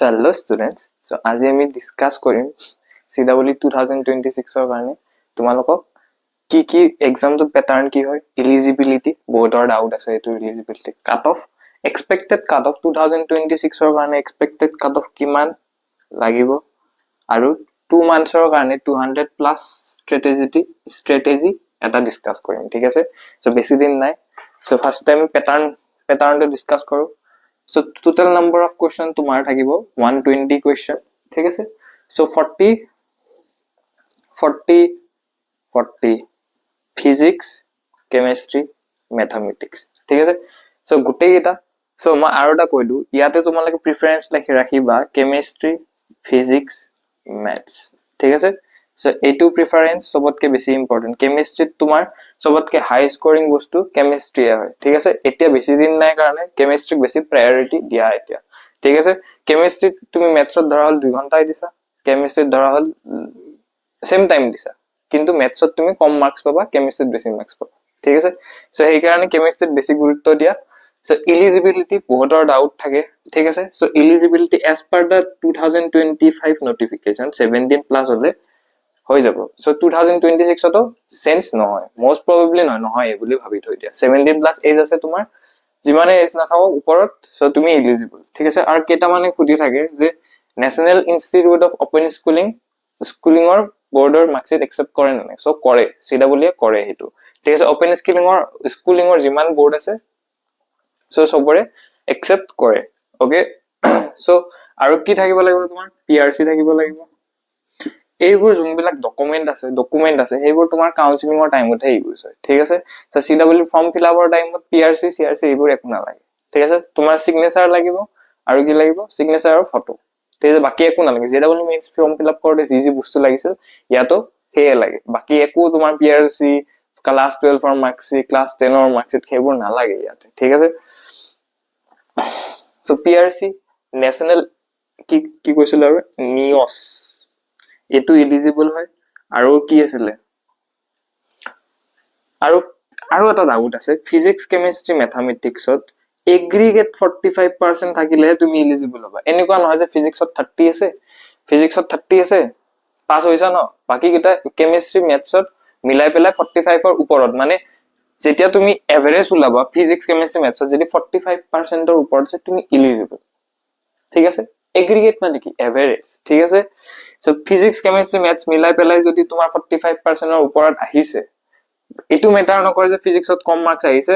So hello students, so আজি আমি discuss কৰিম CW 2026 ৰ কাৰণে তোমালোকক কি এক্সাম তো প্যাটাৰ্ন কি হয় এলিজিবিলিটি বৰ্ডৰ ডাউট আছে এটো eligibility cut off expected cut off 2026 ৰ কাৰণে এক্সপেক্টেড কাট অফ কিমান লাগিব আৰু 2 মান্থছৰ কাৰণে 200 প্লাস স্ট্ৰেটেজি এটা ডিসকাস কৰিম ঠিক আছে সো বেছি দিন নাই সো ফাৰ্স্ট টাইম প্যাটাৰ্নটো ডিসকাস কৰো So total number of question tumar thakibo 120 question thik ase so 40 physics chemistry mathematics thik ase so gutei eta so ma aro ta koi du yate tumalage preference lakhi rakhiba chemistry physics maths thik ase so a2 preference sobotke beshi important chemistry tumar sobotke high scoring bostu chemistry hoy thik ase etia beshi din nai karone chemistry beshi priority dia etia thik ase chemistry tumi maths ot dhara hol 2 ghonta disa chemistry dhara hol same time disa kintu maths ot tumi kom marks paba chemistry beshi marks paba thik ase so ei karone chemistry beshi gurutto dia so eligibility boardor doubt thake thik ase so eligibility as per the 2025 notification 17 plus hole হৈ যাব so 2026 তো sense নহয় most probably নহয় বুলি ভাবি থৈ দিয়া 17 plus as আছে তোমাৰ যিমানে এজ না থাকক ওপৰত সো তুমি এলিজিবল ঠিক আছে আৰু কেটা মানে খুদি থাকে যে ন্যাশনাল ইনষ্টিটিউট অফ ওপেন স্কুলিংৰ বৰ্ডৰ মাৰ্কশিট একসেপ্ট কৰে নাই সো কৰে সিডাবলিয়ে কৰে হেতু ঠিক আছে ওপেন স্কুলিংৰ যিমান বৰ্ড আছে সো সবৰে একসেপ্ট কৰে ওকে সো আৰু কি থাকিব লাগিব তোমাৰ পিআৰসি থাকিব লাগিব এইবোৰ যোনবিলাক ডকুমেন্ট আছে এইবোৰ তোমাৰ কাউন্সেলিংৰ টাইমত হে ইউজ হয় ঠিক আছে সো সিডব্লিউ ফৰ্ম ফিলআপৰ টাইমত পিআৰসি সিআৰসি এইবোৰ একো নালাগে ঠিক আছে তোমাৰ সিগনেচাৰ লাগিব আৰু কি লাগিব সিগনেচাৰ আৰু ফটো ঠিক আছে বাকি একো নালাগে জেডব্লিউ মেইনছ ফৰ্ম ফিলআপ কৰোতে যি বস্তু লাগিছিল ইয়াতো হেয়ে লাগে বাকি একো তোমাৰ পিআৰসি ক্লাস 12 ৰ মাৰ্কশিট ক্লাস 10 ৰ মাৰ্কশিট সেইবোৰ নালাগে ইয়াতে ঠিক আছে সো পিআৰসি ন্যাশনাল কি কৈছিল আৰু নিয়স এটো এলিজিবল হয় আৰু কি আছিলে আৰু এটা ডাউট আছে ফিজিক্স কেমিস্ট্ৰি ম্যাথমেটিক্সত এগ্ৰিগেট 45% থাকিলে তুমি এলিজিবল হবা এনেকুৱা নহয় যে ফিজিক্সত 30 আছে পাস হৈছা ন বাকি কিটা কেমিস্ট্রি ম্যাথছত মিলাই পেলাই 45 ৰ ওপৰত মানে যেতিয়া তুমি এভাৰেজ উলাবা ফিজিক্স কেমিস্ট্ৰি ম্যাথছত যদি 45% ৰ ওপৰত আছে তুমি এলিজিবল ঠিক আছে এগ্ৰিগেট মানে কি এভাৰেজ ঠিক আছে সো ফিজিক্স কেমিস্ট্ৰি ম্যাথস মিলাই পেলাই যদি তোমাৰ 45% ৰ ওপৰত আহিছে এটো মেটাৰ নকৰে যে ফিজিক্সত কম মাৰ্কস আহিছে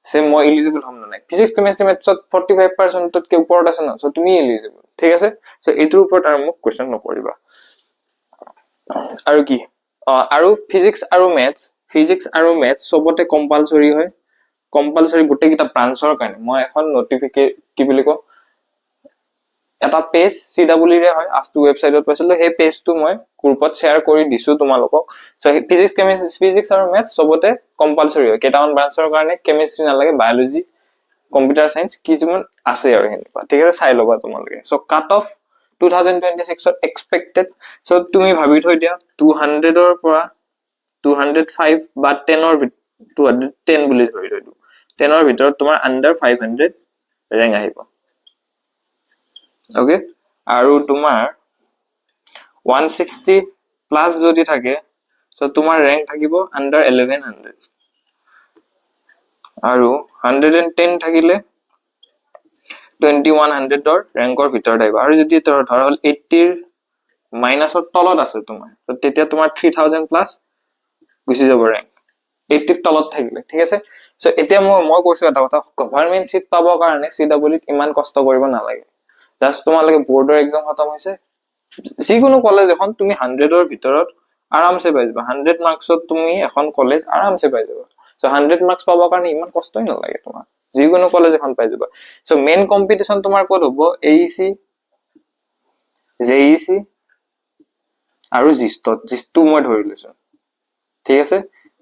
সে মই এলিজিবল হম নাই ফিজিক্স কেমিস্ট্ৰি ম্যাথছত 45% তকৈ ওপৰত আছে ন সো তুমি এলিজিবল ঠিক আছে সো এটোৰ ওপৰত আৰু মোক কোৱেশ্চন নকৰিবা আৰু কি আৰু ফিজিক্স আৰু ম্যাথস সবতে কম্পালসৰি হয় কম্পালসৰি গোটেই কিটা ব্ৰাঞ্চৰ কাৰণে মই এখন নটিফিকেট কি বুলি কও এটা পেজ সিডব্লিউ ৰে হয় আস্তু ওয়েবসাইটত পাইছিলো হে পেজটো মই গ্ৰুপত শেয়াৰ কৰি দিছো তোমালোকক সো ফিজিক্স আৰু ম্যাথস সবতে কম্পালসৰি হয় কেটামান ব্ৰাঞ্চৰ কাৰণে কেমিস্ট্ৰি নালাগে বায়োলজি কম্পিউটাৰ সায়েন্স কিছুমান আছে আৰু হেনেকুৱা ঠিক আছে চাই লবা তোমালোকে সো কাট অফ 2026 ৰ এক্সপেক্টেড সো তুমি ভাবি থৈ দিয়া 200 ৰ পৰা 205 বা 10 ৰ 210 বুলি ধৰি থৈ দিও 10 ৰ ভিতৰত তোমাৰ আন্ডাৰ 500 ৰেংক আহিব ওকে আৰু তোমাৰ 160 প্লাস যদি থাকে সো তোমাৰ ৰেংক থাকিব আন্ডাৰ 1100 আৰু 110 থাকিলে 2100 ৰ ৰেংকৰ ভিতৰত আহিব আৰু যদি ধৰা হল 80 ৰ মাইনাসৰ তলত আছে তোমাৰ তো তেতিয়া তোমাৰ 3000 প্লাস গুচি যাব ৰেংক 80 ৰ তলত থাকিলে ঠিক আছে সো এতিয়া মই কৈছো এটা কথা গভৰ্ণমেন্ট সিট পাবৰ কাৰণে সিডব্লিউ ইমান কষ্ট কৰিব নালাগে জাস্ট তোমালোকে বৰ্ডৰ এক্সাম খতম হৈছে যিকোনো কলেজ এখন তুমি 100 ৰ ভিতৰত আৰামসে পাই যাবা 100 মাৰ্কসত তুমি এখন কলেজ আৰামসে পাই যাবা সো 100 মাৰ্কস পাবৰ কাৰণে ইমান কষ্টই নালাগে তোমাৰ যিকোনো কলেজ এখন পাই যাবা সো মেইন কম্পিটিশন তোমাৰ ক'ত হ'ব এইসি জেইসি আৰু জিষ্টটো মই ধৰি লৈছো ঠিক আছে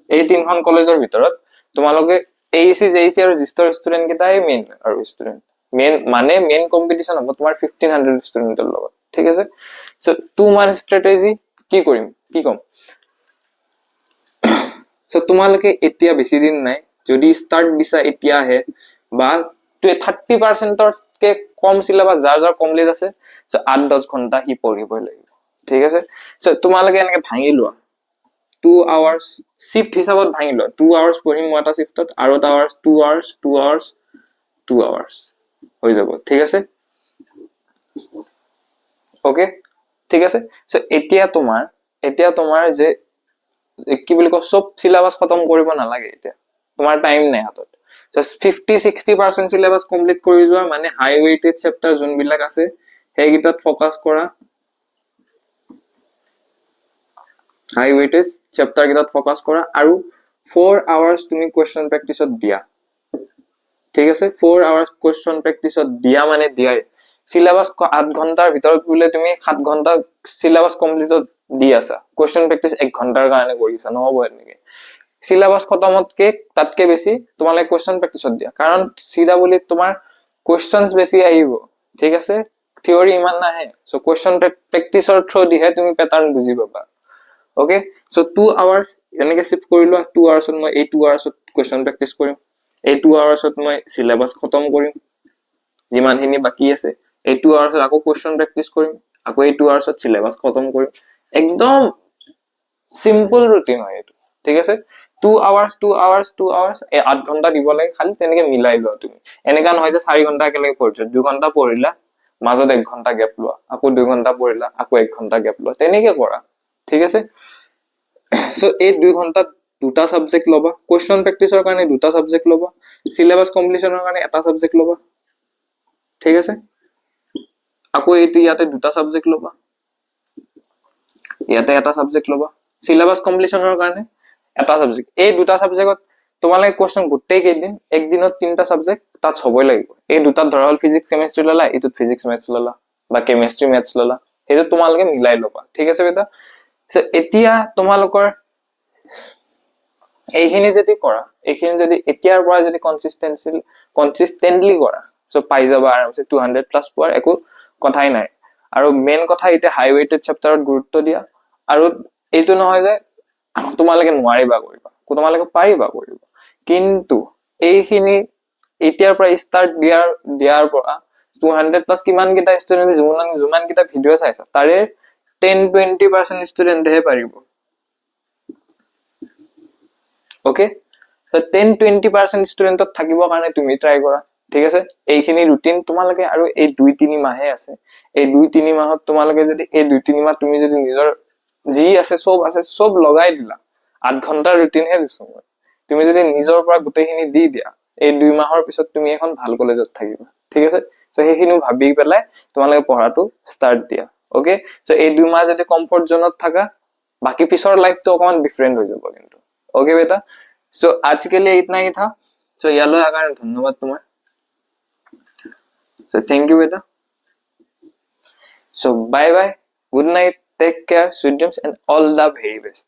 এই তিনখন কলেজৰ ভিতৰত তোমালোকে এইসি জেইসি আৰু জিষ্টৰ ষ্টুডেন্ট কেটাই মেইন আৰু ষ্টুডেন্ট মেইন কম্পিটিশন হ'ব তোমাৰ 1500 ষ্টুডেন্টৰ লগত ঠিক আছে সো 2 মান্থ স্ট্ৰেটেজি কি কম সো তোমালোকে এতিয়া বেছি দিন নাই যদি স্টাৰ্ট দিছা এতিয়া হে বা 30%কে কম সিলেবাস যাৰ যাৰ কমপ্লিট আছে সো 8-10 ঘন্টা সি পঢ়িবই লাগিব ঠিক আছে সো তোমালোকে এনেকে ভাঙি লোৱা 2 hours shift হিসাবত ভাঙি লোৱা 2 hours পঢ়িম মই এটা শিফটত আৰু এটা hours 2 hours 2 hours 2 hours হৈ যাব ঠিক আছে ওকে ঠিক আছে সো এতিয়া তোমাৰ যে কি বুলি কয় সব সিলেবাস খতম কৰিব নালাগে এতিয়া তোমাৰ টাইম নাই হাতত জাস্ট 50-60% সিলেবাস কমপ্লিট কৰি যোৱা মানে হাই ওয়েটেড চেপ্টাৰ যোনবিলাক আছে সেইগিটাত ফোকাস কৰা হাই ওয়েটেড চেপ্টাৰ গিটাত ফোকাস কৰা আৰু 4 hours তুমি কোৱেশ্চন প্ৰেক্টিছত দিয়া ঠিক আছে 4 hours কোৱেশ্চন প্ৰেক্টিছত দিয়া মানে দিয়াই সিলেবাস 8 ঘন্টাৰ ভিতৰত বুলে তুমি 7 ঘন্টা সিলেবাস কমপ্লিটত দি আছা কোৱেশ্চন প্ৰেক্টিস 1 ঘন্টাৰ কাৰণে কৰিছা নহব এনেকে সিলেবাস খতমতকে তাতকে বেছি তোমালে কোৱেশ্চন প্ৰেক্টিসত দিয়া কাৰণ সিডাবলি তোমাৰ কোৱেশ্চনস বেছি আহিব ঠিক আছে থিওৰি ইমান নাহে সো কোৱেশ্চন প্ৰেক্টিসৰ থ্ৰু দিহে তুমি প্যাটাৰ্ন বুজি পাবা ওকে সো 2 hours এনেকে শিফট কৰি লোৱা 2 hours মই এই 2 hours কোৱেশ্চন প্ৰেক্টিস কৰিম এই 2 hours মই সিলেবাস খতম কৰিম যিমানখিনি বাকি আছে এই 2 hours আকৌ কোৱেশ্চন প্ৰেক্টিস কৰিম আকৌ এই 2 hours সিলেবাস খতম কৰিম একদম সিম্পল রুটিন হয় এটো ঠিক আছে 2 hours 2 hours 2 hours 8 ঘন্টা দিব লাগে খালি তেনেকে মিলাই লোৱা তুমি এনেকা নহয় যে 4 ঘন্টা একেলগে পঢ়িছা 2 ঘন্টা পঢ়িলা মাজত 1 ঘন্টা গ্যাপ লোৱা আকৌ 2 ঘন্টা পঢ়িলা আকৌ 1 ঘন্টা গ্যাপ লোৱা তেনেকে কৰা ঠিক আছে সো এই 2 ঘন্টা দুটা সাবজেক্ট লবা কোৱেশ্চন প্ৰেক্টিসৰ কাৰণে দুটা সাবজেক্ট লবা সিলেবাস কমপ্লিশনৰ কাৰণে এটা সাবজেক্ট লবা ঠিক আছে আকৌ এইটো ইয়াতে দুটা সাবজেক্ট লবা ইয়াতে এটা সাবজেক্ট লবা সিলেবাস কমপ্লিশনৰ কাৰণে এটা সাবজেক্ট এই দুটা সাবজেক্টত তোমালোকে কোৱেশ্চন গুটেই কেইদিন একদিনত তিনটা সাবজেক্ট তাত হবই লাগিব এই দুটা ধৰা হল ফিজিক্স কেমিস্ট্রি ললা এটোত ফিজিক্স ম্যাথছ ললা বা কেমিস্ট্রি ম্যাথছ ললা হেতু তোমালোকে মিলাই লবা ঠিক আছে বেটা সো এতিয়া তোমালোকৰ এইখিনি যদি কৰা এইখিনি যদি এতিয়াৰ পৰা যদি কনসিস্টেন্টলি কৰা সো পাই যাবা আৰামসে 200 প্লাস পোৱাৰ একো কথাই নাই আৰু মেইন কথা এতিয়া হাই ওয়েটেড চেপ্টাৰত গুৰুত্ব দিয়া আৰু এইটো নহয় যে তোমালোকে নোৱাৰিবা কৰিবা তোমালোকে পাৰিবা কৰিবা কিন্তু এইখিনি এতিয়াৰ পৰা স্টাৰ্ট দিয়াৰ পৰা 200 প্লাস কিমান কিটা ষ্টুডেন্ট যিমান কিটা ভিডিও চাইছা তাৰে 10-20% ষ্টুডেন্ট হে পাৰিব ওকে তো 10-20% ষ্টুডেন্টত থাকিবৰ কাৰণে তুমি ট্ৰাই কৰা ঠিক আছে এইখিনি ৰুটিন তোমালোকে আৰু এই 2-3 মাহে আছে এই 2-3 মাহত তোমালোকে যদি এই 2-3 মাহ তুমি যদি নিজৰ জি আছে সব লগাই দিলা 8 ঘন্টাৰ ৰুটিন হে দিছো মই তুমি যদি নিজৰ পৰা গুটেখিনি দি দিয়া এই 2 মাহৰ পিছত তুমি এখন ভাল কলেজত থাকিবা ঠিক আছে সো সেইখিনি ভাবি পেলাই তোমালোকে পঢ়াটো স্টাৰ্ট দিয়া ওকে সো এই 2 মাহ যদি কমফৰ্ট জোনত থাকা বাকি পিছৰ লাইফটো অকমান ডিফারেন্ট হৈ যাব কিন্তু ओके बेटा सो आज के लिए इतना ही था सो यालो आकार धन्यवाद तुम्हारा सो थैंक यू बेटा so bye bye good night take care sweet dreams and all the very best